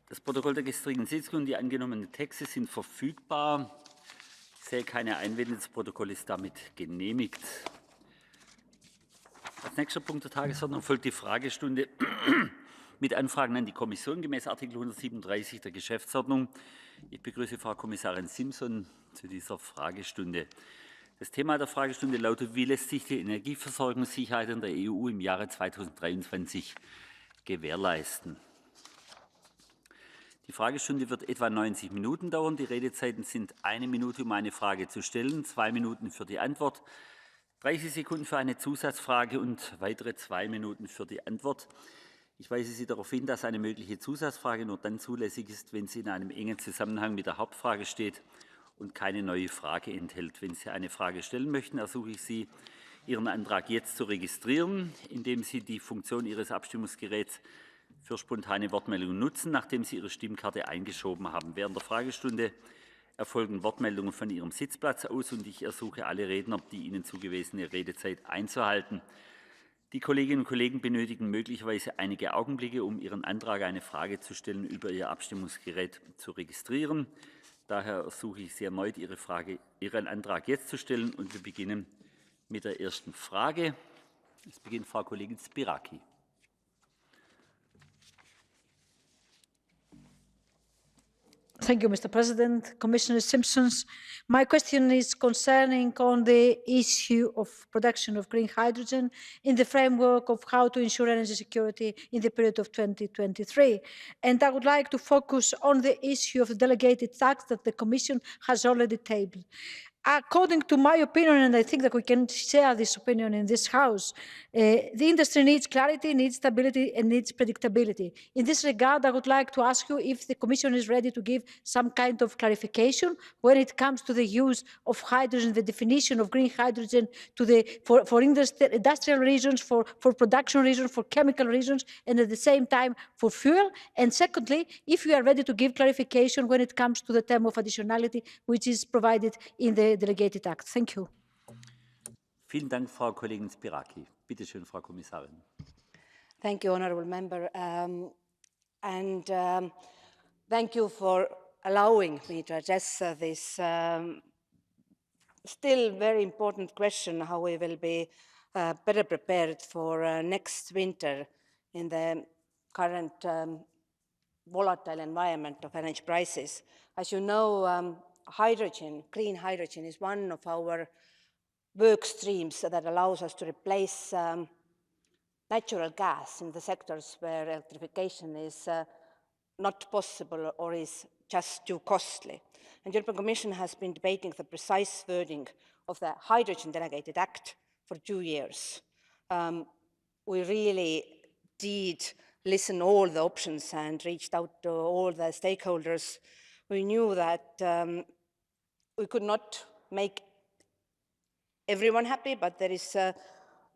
Das Protokoll der gestrigen Sitzung und die angenommenen Texte sind verfügbar. Ich sehe keine Einwände. Das Protokoll ist damit genehmigt. Als nächster Punkt der Tagesordnung folgt die Fragestunde mit Anfragen an die Kommission gemäß Artikel 137 der Geschäftsordnung. Ich begrüße Frau Kommissarin Simson zu dieser Fragestunde. Das Thema der Fragestunde lautet: Wie lässt sich die Energieversorgungssicherheit in der EU im Jahre 2023 gewährleisten? Die Fragestunde wird etwa 90 Minuten dauern. Die Redezeiten sind 1 Minute, um eine Frage zu stellen, 2 Minuten für die Antwort, 30 Sekunden für eine Zusatzfrage und weitere 2 Minuten für die Antwort. Ich weise Sie darauf hin, dass eine mögliche Zusatzfrage nur dann zulässig ist, wenn sie in einem engen Zusammenhang mit der Hauptfrage steht und keine neue Frage enthält. Wenn Sie eine Frage stellen möchten, ersuche ich Sie, Ihren Antrag jetzt zu registrieren, indem Sie die Funktion Ihres Abstimmungsgeräts für spontane Wortmeldungen nutzen, nachdem Sie Ihre Stimmkarte eingeschoben haben. Während der Fragestunde erfolgen Wortmeldungen von Ihrem Sitzplatz aus und ich ersuche alle Redner, die ihnen zugewiesene Redezeit einzuhalten. Die Kolleginnen und Kollegen benötigen möglicherweise einige Augenblicke, um Ihren Antrag, eine Frage zu stellen, über Ihr Abstimmungsgerät zu registrieren. Daher ersuche ich Sie erneut, Ihren Antrag jetzt zu stellen, und wir beginnen mit der ersten Frage. Es beginnt Frau Kollegin Spyraki. Thank you, Mr. President. Commissioner Simson, my question is concerning on the issue of production of green hydrogen in the framework of how to ensure energy security in the period of 2023. And I would like to focus on the issue of the delegated acts that the Commission has already tabled. According to my opinion, and I think that we can share this opinion in this House, the industry needs clarity, needs stability, and needs predictability. In this regard, I would like to ask you if the Commission is ready to give some kind of clarification when it comes to the use of hydrogen, the definition of green hydrogen for industrial reasons, for production reasons, for chemical reasons, and at the same time for fuel. And secondly, if you are ready to give clarification when it comes to the term of additionality, which is provided in the delegated act. Thank you. Vielen Dank, Frau Kollegin Spyraki. Bitte schön, Frau Kommissarin. Thank you, honourable member, thank you for allowing me to address this still very important question: how we will be better prepared for next winter in the current volatile environment of energy prices. As you know, hydrogen, green hydrogen, is one of our work streams that allows us to replace natural gas in the sectors where electrification is not possible or is just too costly. And the European Commission has been debating the precise wording of the Hydrogen Delegated Act for 2 years. We really did listen all the options and reached out to all the stakeholders. We knew that we could not make everyone happy, but there is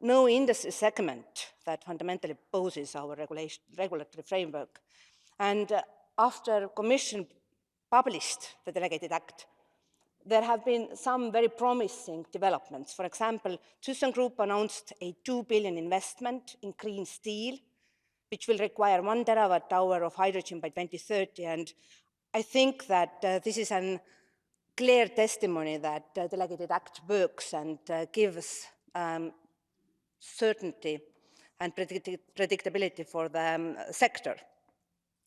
no industry segment that fundamentally opposes our regulatory framework. And after the Commission published the Delegated Act, there have been some very promising developments. For example, ThyssenKrupp announced a 2 billion investment in green steel, which will require 1 terawatt-hour of hydrogen by 2030. And I think that this is a clear testimony that the Delegated Act works and gives certainty and predictability for the sector.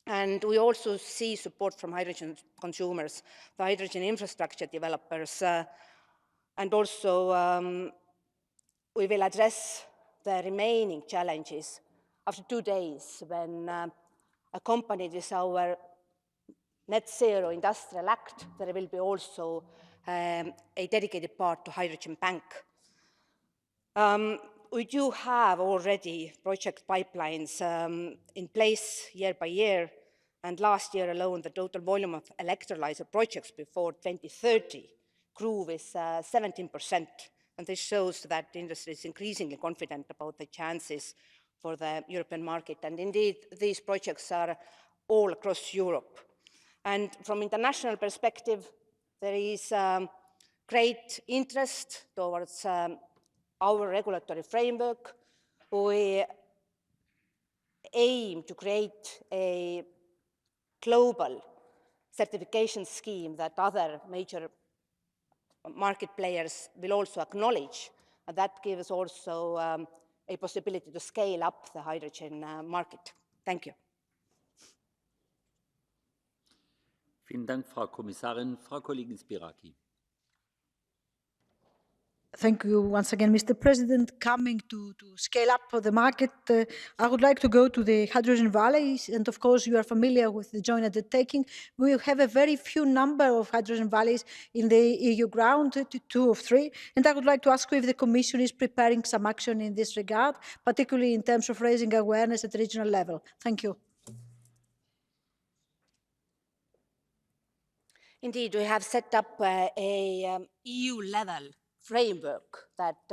And we also see support from hydrogen consumers, the hydrogen infrastructure developers, and also we will address the remaining challenges after 2 days when, accompanied with our Net Zero Industrial Act, there will be also a dedicated part to Hydrogen Bank. We do have already project pipelines in place year by year, and last year alone the total volume of electrolyzer projects before 2030 grew with 17%, and this shows that the industry is increasingly confident about the chances for the European market. And indeed, these projects are all across Europe. And from international perspective, there is great interest towards our regulatory framework. We aim to create a global certification scheme that other major market players will also acknowledge. And that gives also a possibility to scale up the hydrogen market. Thank you. Vielen Dank, Frau Kommissarin. Frau Kollegin Spiraki. Thank you once again, Mr. President. Coming to scale up the market, I would like to go to the hydrogen valleys. And of course, you are familiar with the joint undertaking. We have a very few number of hydrogen valleys in the EU ground, 2 or 3. And I would like to ask you if the Commission is preparing some action in this regard, particularly in terms of raising awareness at the regional level. Thank you. Indeed, we have set up a EU-level framework that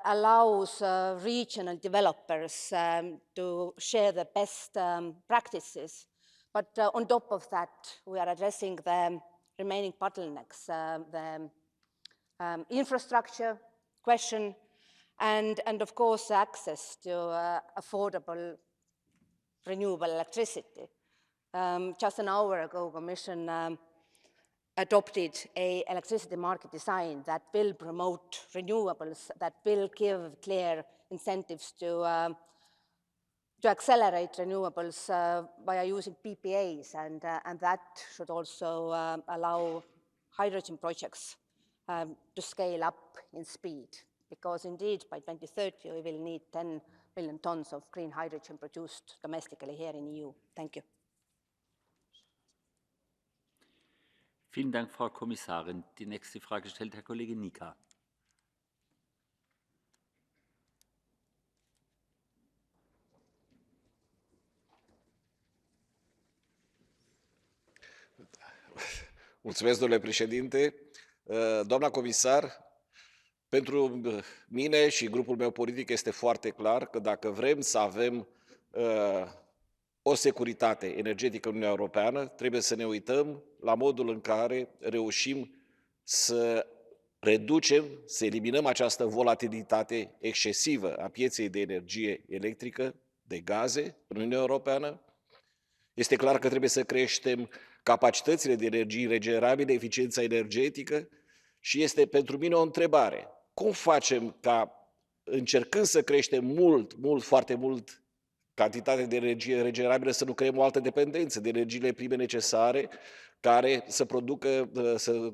allows regional developers to share the best practices. But on top of that, we are addressing the remaining bottlenecks, the infrastructure question, and of course, access to affordable renewable electricity. Just an hour ago, Commission adopted an electricity market design that will promote renewables, that will give clear incentives to accelerate renewables via using PPAs, and that should also allow hydrogen projects to scale up in speed, because indeed by 2030 we will need 10 million tons of green hydrogen produced domestically here in the EU. Thank you. Vielen Dank, Frau Kommissarin. Die nächste Frage stellt Herr Kollege Nika. Mulțumesc, domnule președinte. Doamna comisar, pentru mine și grupul meu politic este foarte clar că dacă vrem să avem o securitate energetică în Uniunea Europeană, trebuie să ne uităm la modul în care reușim să reducem, să eliminăm această volatilitate excesivă a pieței de energie electrică, de gaze în Uniunea Europeană. Este clar că trebuie să creștem capacitățile de energii regenerabile, eficiența energetică și este pentru mine o întrebare. Cum facem ca, încercând să creștem foarte mult cantitatea de energie regenerabilă, să nu creăm o altă dependență de energiile prime necesare care să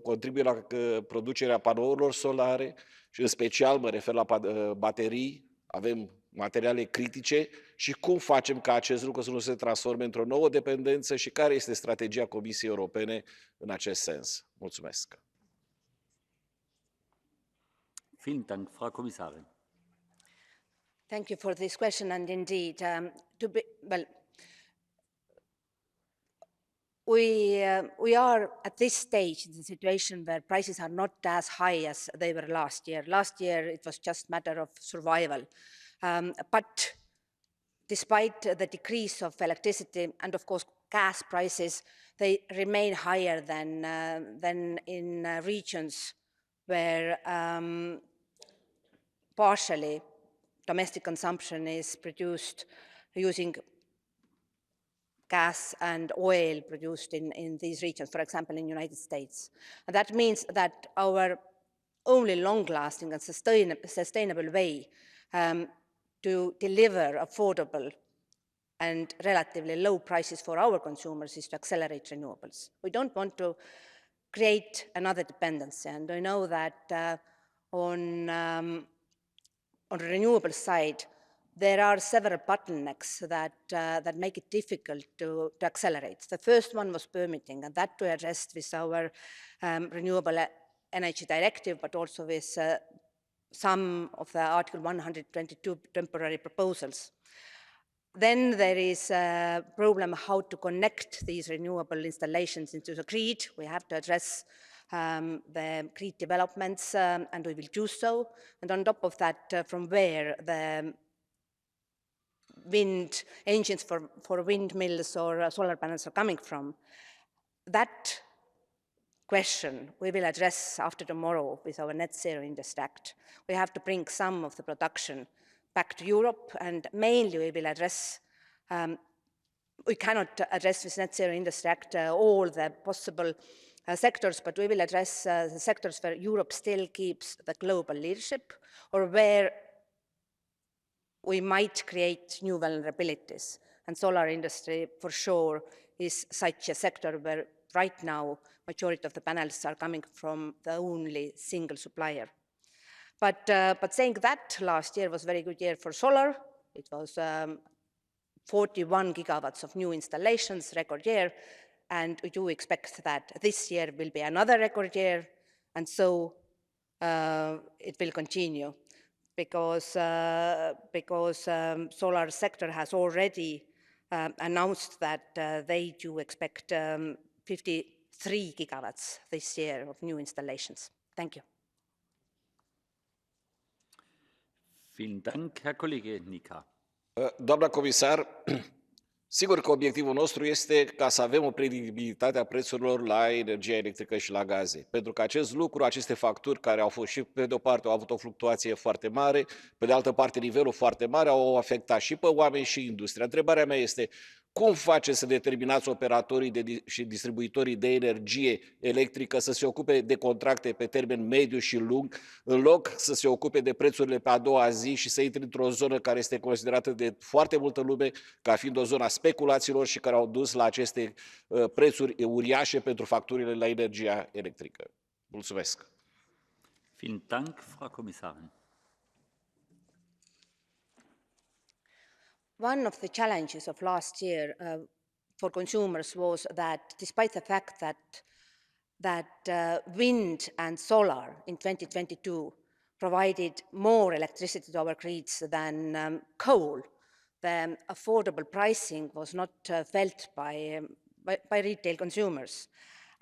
contribuie la producerea panourilor solare și în special mă refer la baterii, avem materiale critice și cum facem ca acest lucru să nu se transforme într-o nouă dependență și care este strategia Comisiei Europene în acest sens. Mulțumesc. Vielen Dank, Frau Kommissarin. Thank you for this question, and indeed, we are at this stage in the situation where prices are not as high as they were last year. Last year, it was just a matter of survival. But despite the decrease of electricity and, of course, gas prices, they remain higher than in regions where partially domestic consumption is produced using gas and oil produced in these regions, for example, in the United States. And that means that our only long-lasting and sustainable way to deliver affordable and relatively low prices for our consumers is to accelerate renewables. We don't want to create another dependency, and I know that on the renewable side, there are several bottlenecks that make it difficult to accelerate. The first one was permitting, and that we addressed with our Renewable Energy Directive, but also with some of the Article 122 temporary proposals. Then there is a problem how to connect these renewable installations into the grid. We have to address the grid developments, and we will do so. And on top of that, from where the wind engines for windmills or solar panels are coming from, that question we will address after tomorrow with our Net Zero Industry Act. We have to bring some of the production back to Europe, and mainly we will address we cannot address with Net Zero Industry Act all the possible sectors, but we will address the sectors where Europe still keeps the global leadership or where we might create new vulnerabilities. And solar industry, for sure, is such a sector where right now majority of the panels are coming from the only single supplier. But saying that, last year was a very good year for solar. It was 41 gigawatts of new installations, record year, and we do expect that this year will be another record year, and so it will continue because solar sector has already announced that they do expect 53 gigawatts this year of new installations. Thank you. Vielen Dank, Herr Kollege Nica. Doamna comisar, sigur că obiectivul nostru este ca să avem o predictibilitate a prețurilor la energia electrică și la gaze. Pentru că acest lucru, aceste facturi care au fost și pe de o parte au avut o fluctuație foarte mare, pe de altă parte nivelul foarte mare au afectat și pe oameni și industria. Întrebarea mea este cum faceți să determinați operatorii și distribuitorii de energie electrică să se ocupe de contracte pe termen mediu și lung, în loc să se ocupe de prețurile pe a doua zi și să intre într-o zonă care este considerată de foarte multă lume ca fiind o zonă a speculațiilor și care au dus la aceste prețuri uriașe pentru facturile la energia electrică? Mulțumesc! Vielen Dank, Frau Kommissarin. One of the challenges of last year for consumers was that despite the fact that wind and solar in 2022 provided more electricity to our grids than coal, the affordable pricing was not felt by retail consumers.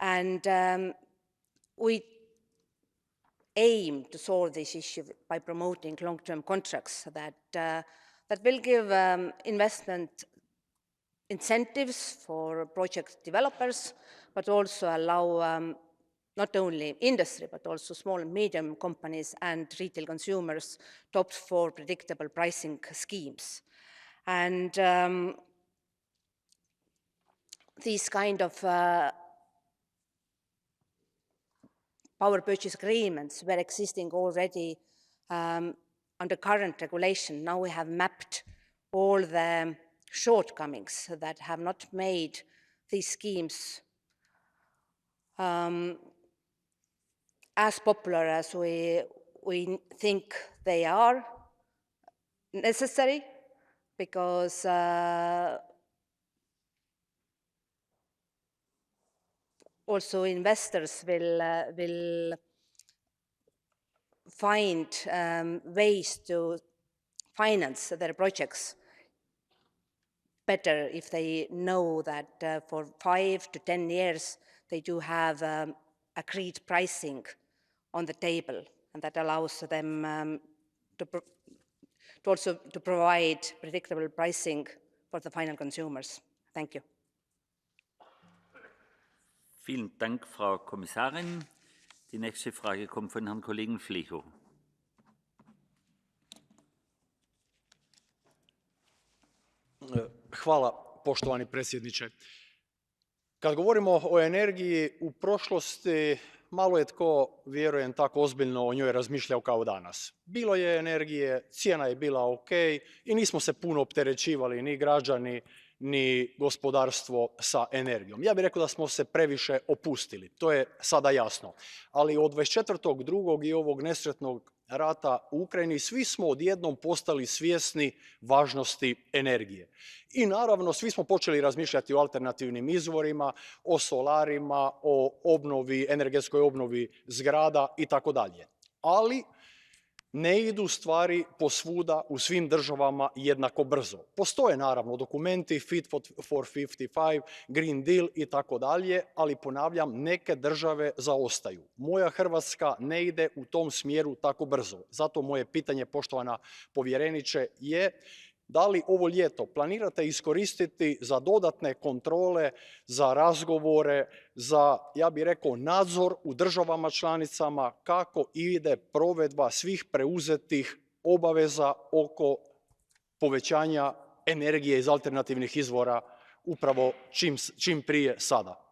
And we aim to solve this issue by promoting long-term contracts that will give investment incentives for project developers, but also allow not only industry, but also small and medium companies and retail consumers to opt for predictable pricing schemes. And these kind of power purchase agreements were existing already under current regulation. Now we have mapped all the shortcomings that have not made these schemes as popular as we think they are necessary, because also investors will find ways to finance their projects better if they know that for 5 to 10 years they do have agreed pricing on the table, and that allows them to provide predictable pricing for the final consumers. Thank you. Vielen Dank, Frau Kommissarin. Die nächste Frage kommt von Herrn Kollegen Flecho. Hvala, poštovani predsjedniče. Kad govorimo o energiji u prošlosti, malo je tko, vjerujem, tako ozbiljno o njoj razmišljao kao danas. Bilo je energije, cijena je bila ok i nismo se puno opterećivali ni građani, ni gospodarstvo sa energijom. Ja bih rekao da smo se previše opustili, to je sada jasno. Ali od 24.2. i ovog nesretnog rata u Ukrajini svi smo odjednom postali svjesni važnosti energije. I naravno svi smo počeli razmišljati o alternativnim izvorima, o solarima, o obnovi, energetskoj obnovi zgrada i tako dalje. Ali ne idu stvari posvuda u svim državama jednako brzo. Postoje naravno dokumenti Fit for 55, Green Deal i tako dalje, ali ponavljam, neke države zaostaju. Moja Hrvatska ne ide u tom smjeru tako brzo. Zato moje pitanje, poštovana povjereniče, je da li ovo ljeto planirate iskoristiti za dodatne kontrole, za razgovore, za, ja bih rekao, nadzor u državama članicama kako ide provedba svih preuzetih obaveza oko povećanja energije iz alternativnih izvora upravo čim prije sada.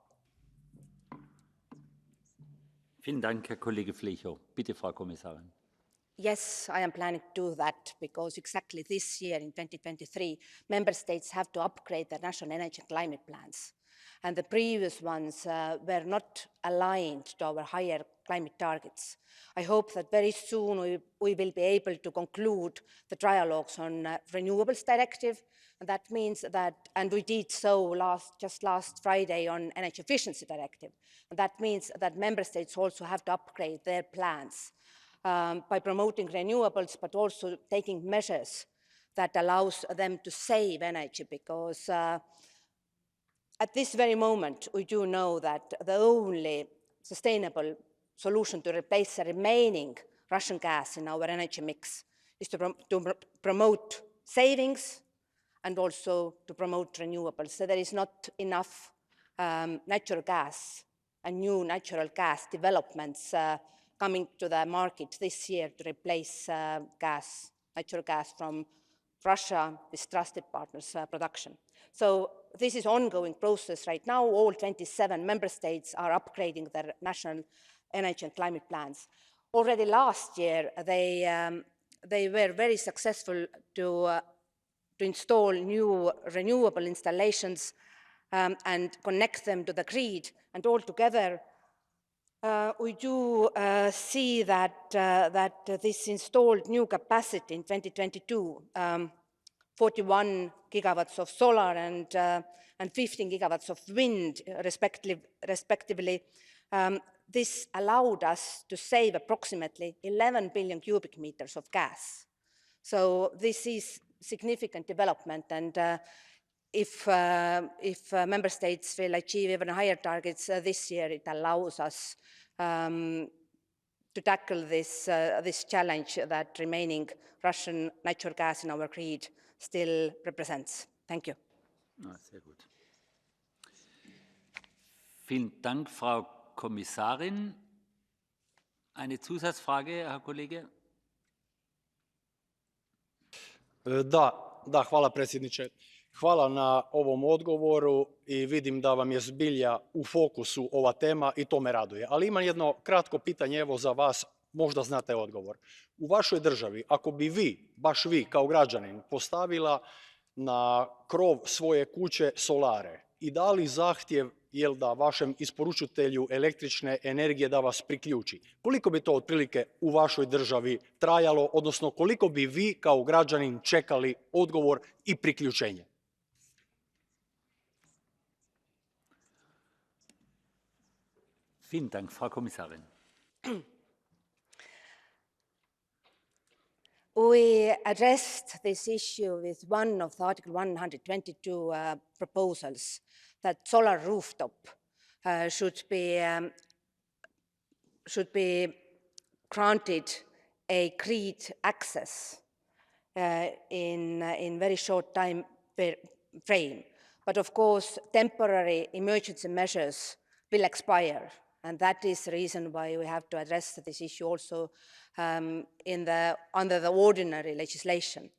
Vielen Dank, Herr Kollege Flechow. Bitte, Frau Kommissarin. Yes, I am planning to do that because exactly this year in 2023, member states have to upgrade their national energy and climate plans. And the previous ones were not aligned to our higher climate targets. I hope that very soon we will be able to conclude the trialogues on renewables directive. And that means that, and we did so just last Friday on energy efficiency directive. And that means that member states also have to upgrade their plans by promoting renewables, but also taking measures that allows them to save energy, because at this very moment, we do know that the only sustainable solution to replace the remaining Russian gas in our energy mix is to promote savings and also to promote renewables. So there is not enough natural gas and new natural gas developments coming to the market this year to replace natural gas from Russia with trusted partners production. So this is an ongoing process right now. All 27 member states are upgrading their national energy and climate plans. Already last year, they were very successful to install new renewable installations and connect them to the grid. And altogether, we do see that, this installed new capacity in 2022, 41 gigawatts of solar and 15 gigawatts of wind, respectively, this allowed us to save approximately 11 billion cubic meters of gas. So this is significant development, and if member states will achieve even higher targets this year, it allows us to tackle this challenge that remaining Russian natural gas in our grid still represents. Thank you. Sehr gut. Vielen Dank, Frau Kommissarin. Eine Zusatzfrage, Herr Kollege? Da, hvala predsjedniče. Hvala na ovom odgovoru i vidim da vam je zbilja u fokusu ova tema i to me raduje. Ali imam jedno kratko pitanje evo za vas, možda znate odgovor. U vašoj državi, ako bi vi, baš vi kao građanin, postavila na krov svoje kuće solare i dali zahtjev da vašem isporučitelju električne energije da vas priključi, koliko bi to otprilike u vašoj državi trajalo, odnosno koliko bi vi kao građanin čekali odgovor i priključenje? Vielen Dank, Frau Kommissarin. We addressed this issue with one of the Article 122 proposals, that solar rooftop should be granted a grid access in very short time frame. But of course, temporary emergency measures will expire. And that is the reason why we have to address this issue also under the ordinary legislation.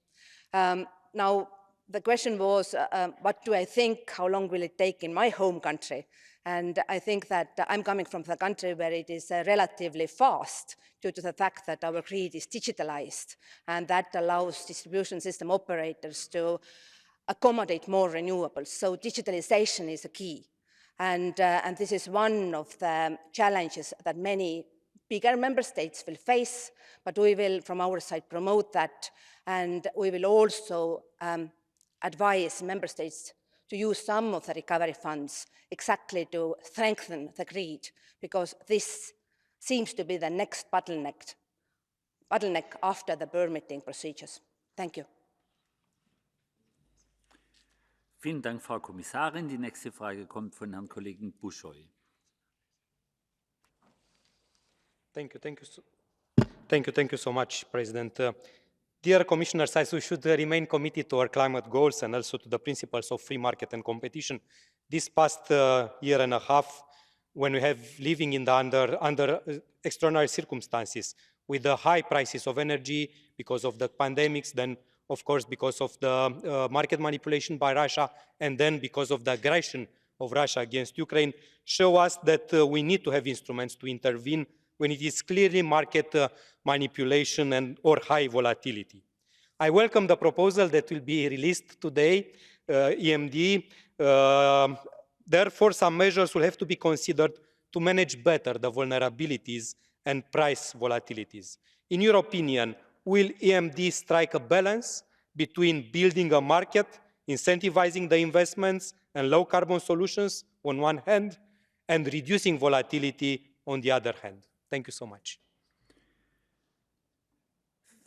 Now, the question was, what do I think, how long will it take in my home country? And I think that I'm coming from the country where it is relatively fast due to the fact that our grid is digitalized, and that allows distribution system operators to accommodate more renewables. So digitalization is a key. And this is one of the challenges that many bigger member states will face, but we will, from our side, promote that, and we will also advise member states to use some of the recovery funds exactly to strengthen the grid, because this seems to be the next bottleneck after the permitting procedures. Thank you. Vielen Dank, Frau Kommissarin. Die nächste Frage kommt von Herrn Kollegen Buschoi. Thank you so much, President. Dear Commissioners, as we should remain committed to our climate goals and also to the principles of free market and competition, this past year and a half, when we have living in the under extraordinary circumstances with the high prices of energy because of the pandemics, then of course, because of the market manipulation by Russia, and then because of the aggression of Russia against Ukraine, show us that we need to have instruments to intervene when it is clearly market manipulation and or high volatility. I welcome the proposal that will be released today, EMD. Therefore, some measures will have to be considered to manage better the vulnerabilities and price volatilities. In your opinion, will EMD strike a balance between building a market, incentivizing the investments and low carbon solutions on one hand, and reducing volatility on the other hand? Thank you so much.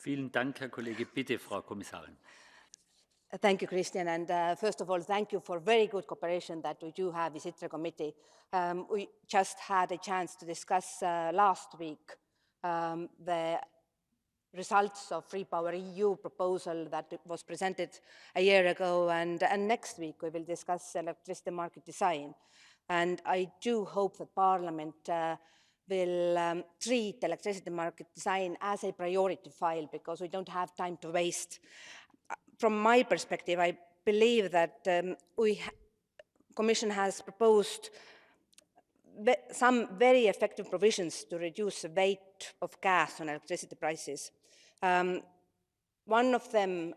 Vielen Dank, Herr Kollege. Bitte, Frau Kommissarin. Thank you, Christian. And first of all, thank you for very good cooperation that we do have with ITRE committee. We just had a chance to discuss last week the results of REPowerEU proposal that was presented a year ago. And next week, we will discuss electricity market design. And I do hope that Parliament will treat electricity market design as a priority file, because we don't have time to waste. From my perspective, I believe that the Commission has proposed some very effective provisions to reduce the weight of gas on electricity prices. One of them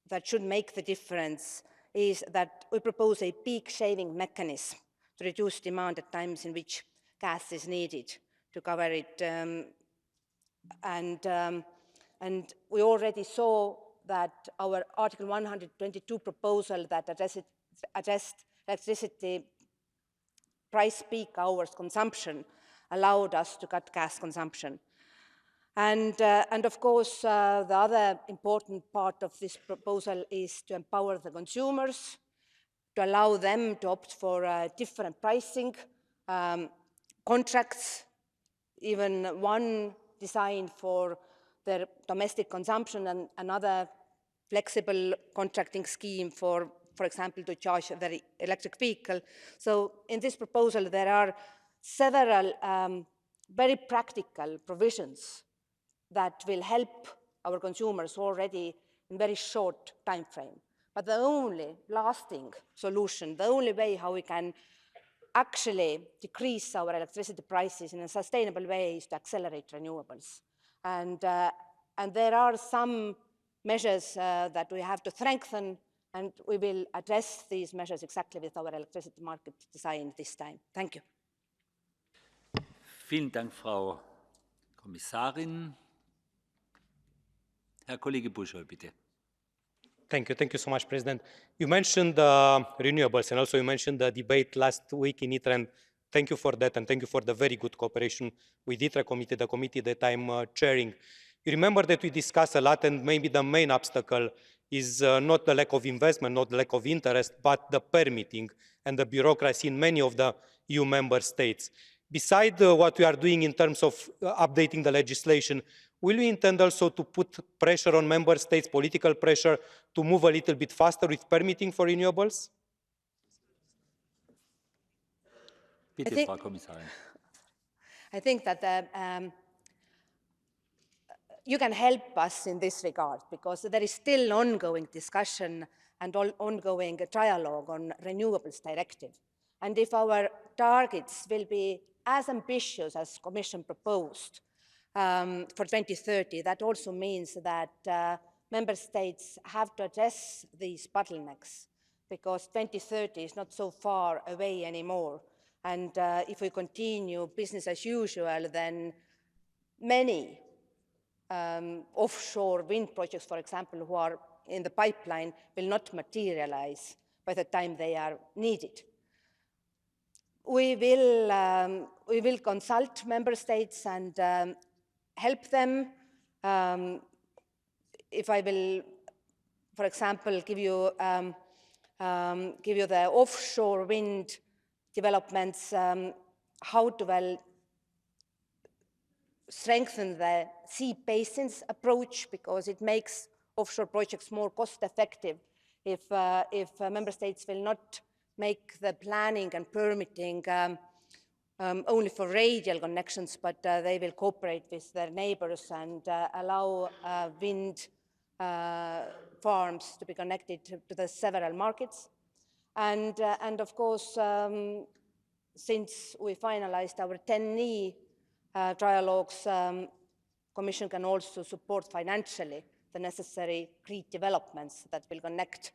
that should make the difference is that we propose a peak shaving mechanism to reduce demand at times in which gas is needed to cover it. And we already saw that our Article 122 proposal that addressed electricity price peak hours consumption allowed us to cut gas consumption. And of course, the other important part of this proposal is to empower the consumers, to allow them to opt for different pricing, contracts, even one designed for their domestic consumption and another flexible contracting scheme for example, to charge their electric vehicle. So in this proposal, there are several very practical provisions that will help our consumers already in very short time frame. But the only lasting solution, the only way how we can actually decrease our electricity prices in a sustainable way is to accelerate renewables. And there are some measures that we have to strengthen, and we will address these measures exactly with our electricity market design this time. Thank you. Vielen Dank, Frau Kommissarin. Herr Kollege Buschel, bitte. Thank you so much, President. You mentioned renewables, and also you mentioned the debate last week in ITRE, and thank you for that, and thank you for the very good cooperation with ITRE committee, the committee that I'm chairing. You remember that we discussed a lot, and maybe the main obstacle is not the lack of investment, not the lack of interest, but the permitting and the bureaucracy in many of the EU member states. Besides what we are doing in terms of updating the legislation, will we intend also to put pressure on member states, political pressure, to move a little bit faster with permitting for renewables? Bitte, Frau Kommissarin. I think that you can help us in this regard, because there is still ongoing discussion and ongoing dialogue on renewables directive. And if our targets will be as ambitious as Commission proposed for 2030, that also means that member states have to address these bottlenecks, because 2030 is not so far away anymore. And if we continue business as usual, then many offshore wind projects, for example, who are in the pipeline will not materialize by the time they are needed. We will consult member states and help them. If I will, for example, give you the offshore wind developments, how to strengthen the sea basins approach, because it makes offshore projects more cost-effective if member states will not make the planning and permitting only for radial connections, but they will cooperate with their neighbors and allow wind farms to be connected to the several markets. And of course, since we finalized our 10E trialogues, Commission can also support financially the necessary Greek developments that will connect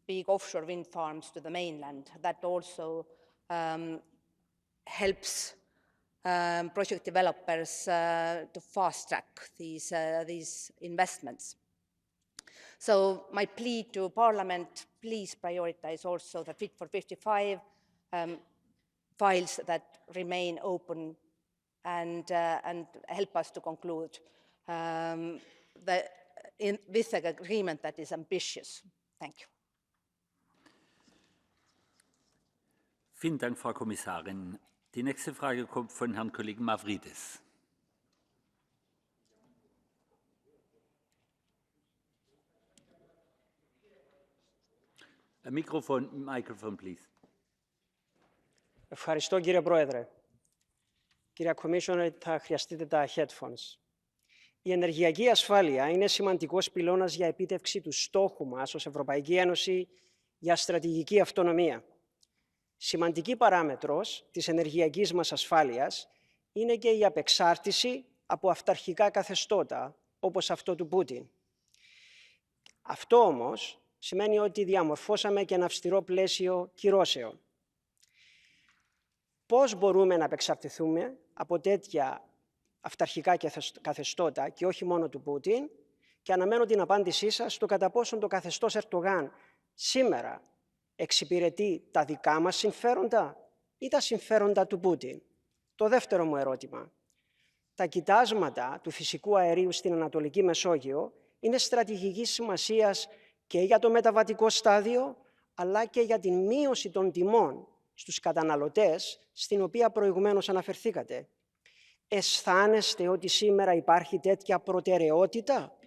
big offshore wind farms to the mainland. That also helps project developers to fast-track these investments. So my plea to Parliament, please prioritize also the Fit for 55 files that remain open and help us to conclude with an agreement that is ambitious. Thank you. Vielen Dank, Frau Kommissarin. Die nächste Frage kommt von Herrn Kollegen Mavridis. Microphone, please. Ευχαριστώ, κύριε Πρόεδρε. Κύριε Commissioner, θα χρειαστείτε τα headphones. Η ενεργειακή ασφάλεια είναι σημαντικός πυλώνας για επίτευξη του στόχου μας ως Ευρωπαϊκή Ένωση για στρατηγική αυτονομία. Σημαντική παράμετρος της ενεργειακής μας ασφάλειας είναι και η απεξάρτηση από αυταρχικά καθεστώτα, όπως αυτό του Πούτιν. Αυτό όμως σημαίνει ότι διαμορφώσαμε και ένα αυστηρό πλαίσιο κυρώσεων. Πώς μπορούμε να απεξαρτηθούμε από τέτοια αυταρχικά καθεστώτα και όχι μόνο του Πούτιν, και αναμένω την απάντησή σας στο κατά πόσον το καθεστώς Ερντογάν σήμερα εξυπηρετεί τα δικά μας συμφέροντα ή τα συμφέροντα του Πούτιν. Το δεύτερο μου ερώτημα. Τα κοιτάσματα του φυσικού αερίου στην Ανατολική Μεσόγειο είναι στρατηγικής σημασίας και για το μεταβατικό στάδιο, αλλά και για την μείωση των τιμών στους καταναλωτές, στην οποία προηγουμένως αναφερθήκατε. Αισθάνεστε ότι σήμερα υπάρχει τέτοια προτεραιότητα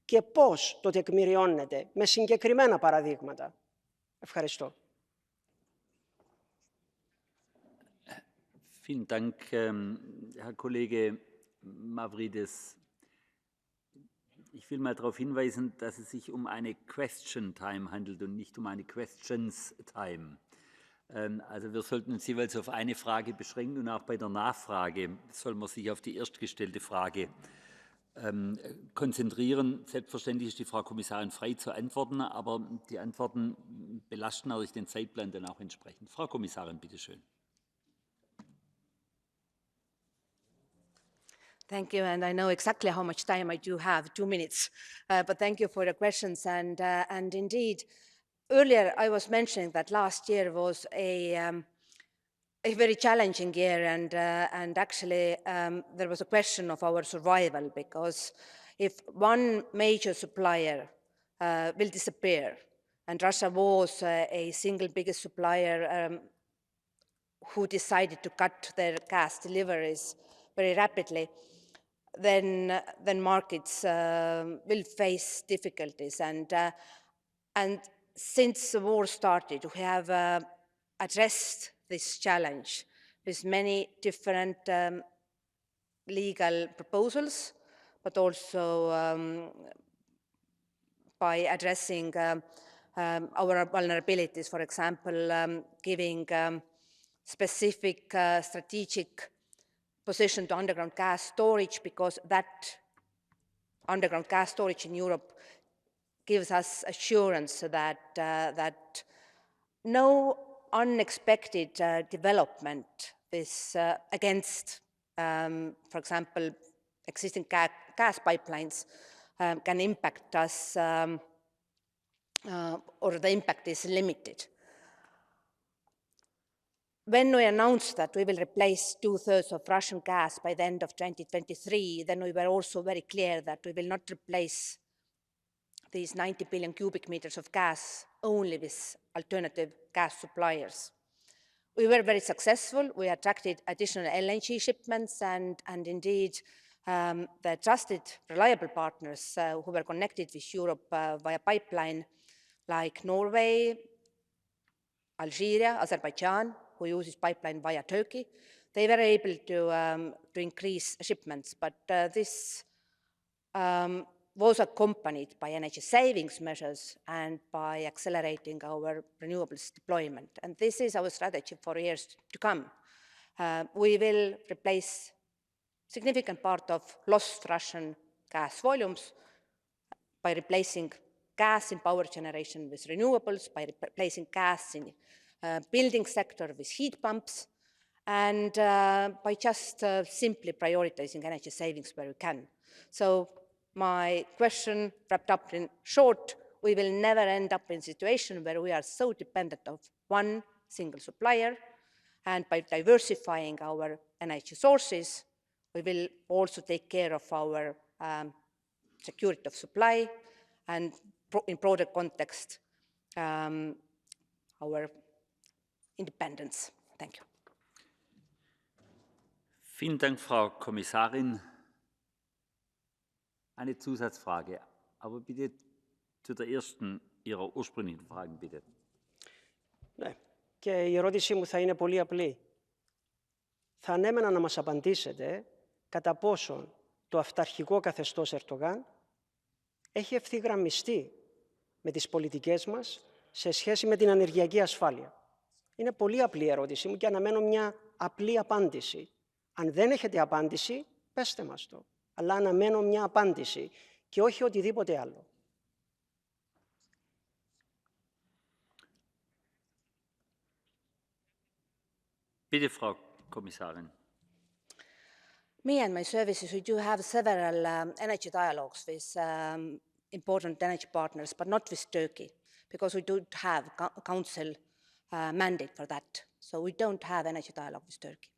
και πώς το τεκμηριώνετε με συγκεκριμένα παραδείγματα. Ευχαριστώ. Vielen Dank, Herr Kollege Mavridis. Ich will mal darauf hinweisen, dass es sich um eine Question Time handelt und nicht um eine Questions Time. Also wir sollten uns jeweils auf eine Frage beschränken und auch bei der Nachfrage soll man sich auf die erstgestellte Frage konzentrieren. Selbstverständlich ist die Frau Kommissarin frei zu antworten, aber die Antworten belasten natürlich den Zeitplan dann auch entsprechend. Frau Kommissarin, bitte schön. Thank you, and I know exactly how much time I do have, 2 minutes. But thank you for the questions, and indeed, earlier I was mentioning that last year was a very challenging year, and actually there was a question of our survival, because if one major supplier will disappear, and Russia was a single biggest supplier who decided to cut their gas deliveries very rapidly, then markets will face difficulties. And since the war started, we have addressed this challenge with many different legal proposals, but also by addressing our vulnerabilities, for example, giving specific strategic position to underground gas storage, because that underground gas storage in Europe gives us assurance that no unexpected development is against, for example, existing gas pipelines can impact us, or the impact is limited. When we announced that we will replace 2/3 of Russian gas by the end of 2023, then we were also very clear that we will not replace these 90 billion cubic meters of gas only with alternative gas suppliers. We were very successful. We attracted additional LNG shipments, and indeed the trusted, reliable partners who were connected with Europe via pipeline, like Norway, Algeria, Azerbaijan, who uses pipeline via Turkey, they were able to increase shipments. But was accompanied by energy savings measures and by accelerating our renewables deployment. And this is our strategy for years to come. We will replace significant part of lost Russian gas volumes by replacing gas in power generation with renewables, by replacing gas in building sector with heat pumps, and by just simply prioritizing energy savings where we can. So my question wrapped up in short, we will never end up in a situation where we are so dependent on one single supplier, and by diversifying our energy sources, we will also take care of our security of supply and in broader context, our independence. Thank you. Vielen Dank, Frau Kommissarin. Eine Zusatzfrage, aber bitte zu der ersten Ihrer ursprünglichen Fragen, bitte. Ναι, και η ερώτησή μου θα είναι πολύ απλή. Θα ανέμενα να μας απαντήσετε κατά πόσον το αυταρχικό καθεστώς Ερντογάν έχει ευθυγραμμιστεί με τις πολιτικές μας σε σχέση με την ενεργειακή ασφάλεια. Είναι πολύ απλή η ερώτησή μου και αναμένω μια απλή απάντηση. Αν δεν έχετε απάντηση, πέστε μας το. Αλλά αναμένω μια απάντηση και όχι οτιδήποτε άλλο. Bitte, Frau Kommissarin. Me and my services, we do have several energy dialogues with important energy partners, but not with Turkey, because we don't have a council mandate for that. So we don't have energy dialogue with Turkey.